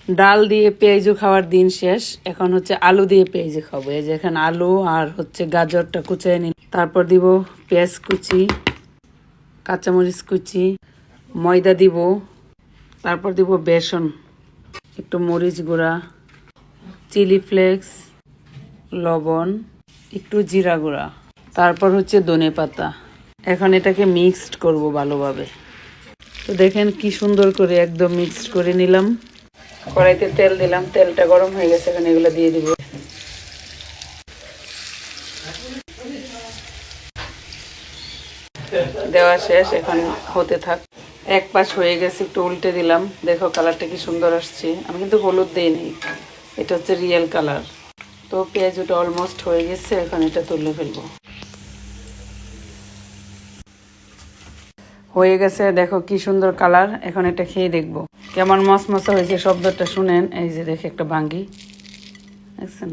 ডাল দিয়ে পেঁয়াজু খাওয়ার দিন শেষ, এখন হচ্ছে আলু দিয়ে পেঁয়াজু খাবো। এই যে এখানে আলু আর হচ্ছে গাজরটা কুচিয়ে নিন, তারপর দিব পেঁয়াজ কুচি, কাঁচামরিচ কুচি, ময়দা দিব, তারপর দিব বেসন, একটু মরিচ গুঁড়া, চিলি ফ্লেক্স, লবণ, একটু জিরা গুঁড়া, তারপর হচ্ছে ধনে পাতা। এখন এটাকে মিক্সড করব ভালোভাবে। তো দেখেন কি সুন্দর করে একদম মিক্সড করে নিলাম। কড়াইতে তেল দিলাম, তেলটা গরম হয়ে গেছে, এখন এগুলো দিয়ে দিব। দেওয়া শেষ, এখন হতে থাক। এক পাশ হয়ে গেছে, একটু উল্টে দিলাম। দেখো কালারটা কি সুন্দর আসছে। আমি কিন্তু হলুদ দিইনি, এটা হচ্ছে রিয়েল কালার। তো পেঁয়াজটা অলমোস্ট হয়ে গেছে, এখন এটা তুলে ফেলবো। হয়ে গেছে, দেখো কি সুন্দর কালার। এখন এটা খেয়ে দেখবো কেমন মশমশা হয়েছে। শব্দটা শুনেন, এই যে দেখে একটা ভাঙ্গি, দেখছেন।